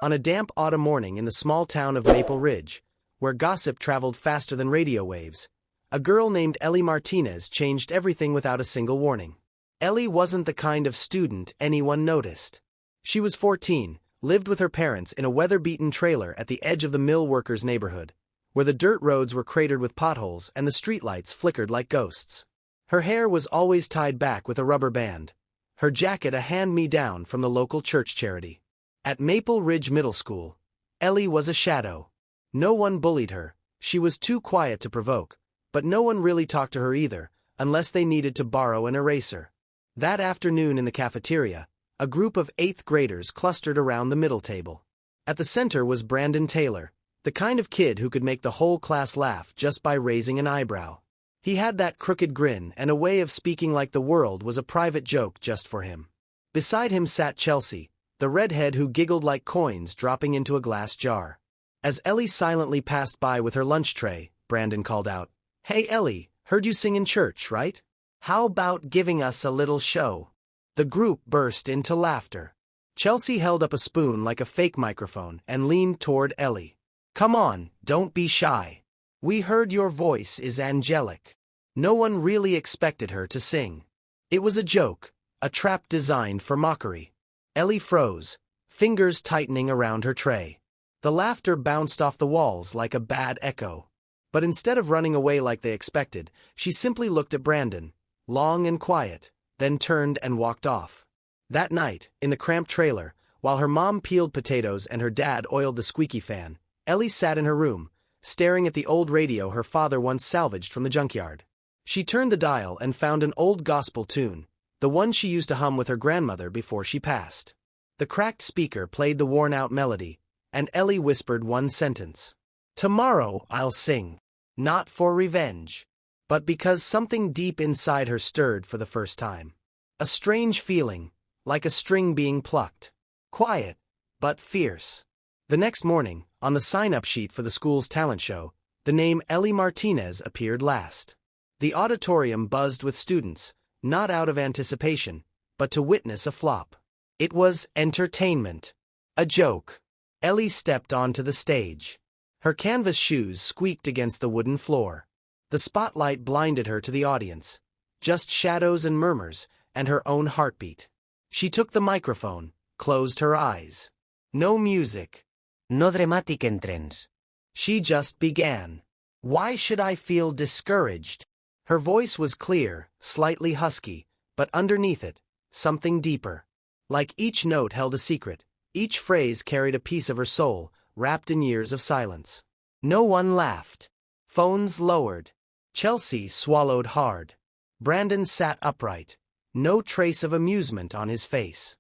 On a damp autumn morning in the small town of Maple Ridge, where gossip traveled faster than radio waves, a girl named Ellie Martinez changed everything without a single warning. Ellie wasn't the kind of student anyone noticed. She was 14, lived with her parents in a weather-beaten trailer at the edge of the mill workers' neighborhood, where the dirt roads were cratered with potholes and the streetlights flickered like ghosts. Her hair was always tied back with a rubber band, her jacket a hand-me-down from the local church charity. At Maple Ridge Middle School, Ellie was a shadow. No one bullied her, she was too quiet to provoke, but no one really talked to her either, unless they needed to borrow an eraser. That afternoon in the cafeteria, a group of 8th graders clustered around the middle table. At the center was Brandon Taylor, the kind of kid who could make the whole class laugh just by raising an eyebrow. He had that crooked grin and a way of speaking like the world was a private joke just for him. Beside him sat Chelsea, the redhead who giggled like coins dropping into a glass jar. As Ellie silently passed by with her lunch tray, Brandon called out, "Hey Ellie, heard you sing in church, right? How about giving us a little show?" The group burst into laughter. Chelsea held up a spoon like a fake microphone and leaned toward Ellie. "Come on, don't be shy. We heard your voice is angelic." No one really expected her to sing. It was a joke, a trap designed for mockery. Ellie froze, fingers tightening around her tray. The laughter bounced off the walls like a bad echo. But instead of running away like they expected, she simply looked at Brandon, long and quiet, then turned and walked off. That night, in the cramped trailer, while her mom peeled potatoes and her dad oiled the squeaky fan, Ellie sat in her room, staring at the old radio her father once salvaged from the junkyard. She turned the dial and found an old gospel tune, the one she used to hum with her grandmother before she passed. The cracked speaker played the worn-out melody, and Ellie whispered one sentence. "Tomorrow I'll sing. Not for revenge, but because something deep inside her stirred for the first time. A strange feeling, like a string being plucked. Quiet, but fierce." The next morning, on the sign-up sheet for the school's talent show, the name Ellie Martinez appeared last. The auditorium buzzed with students, not out of anticipation, but to witness a flop. It was entertainment. A joke. Ellie stepped onto the stage. Her canvas shoes squeaked against the wooden floor. The spotlight blinded her to the audience. Just shadows and murmurs, and her own heartbeat. She took the microphone, closed her eyes. No music. No dramatic entrance. She just began. "Why should I feel discouraged?" Her voice was clear, slightly husky, but underneath it, something deeper. Like each note held a secret, each phrase carried a piece of her soul, wrapped in years of silence. No one laughed. Phones lowered. Chelsea swallowed hard. Brandon sat upright, no trace of amusement on his face.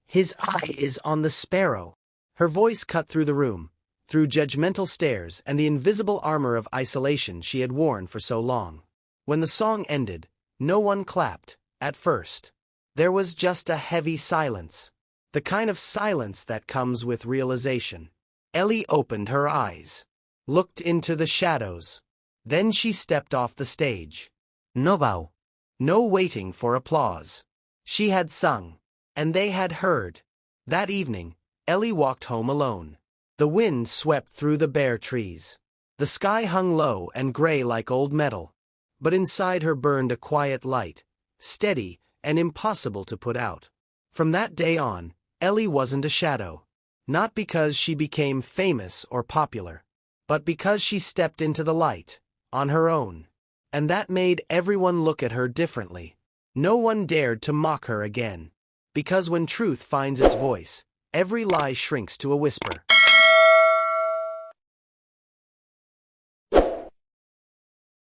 "His eye is on the sparrow." Her voice cut through the room, through judgmental stares and the invisible armor of isolation she had worn for so long. When the song ended, no one clapped, at first. There was just a heavy silence. The kind of silence that comes with realization. Ellie opened her eyes, looked into the shadows. Then she stepped off the stage. No bow. No waiting for applause. She had sung, and they had heard. That evening, Ellie walked home alone. The wind swept through the bare trees. The sky hung low and gray like old metal. But inside her burned a quiet light, steady and impossible to put out. From that day on, Ellie wasn't a shadow. Not because she became famous or popular, but because she stepped into the light, on her own. And that made everyone look at her differently. No one dared to mock her again. Because when truth finds its voice, every lie shrinks to a whisper.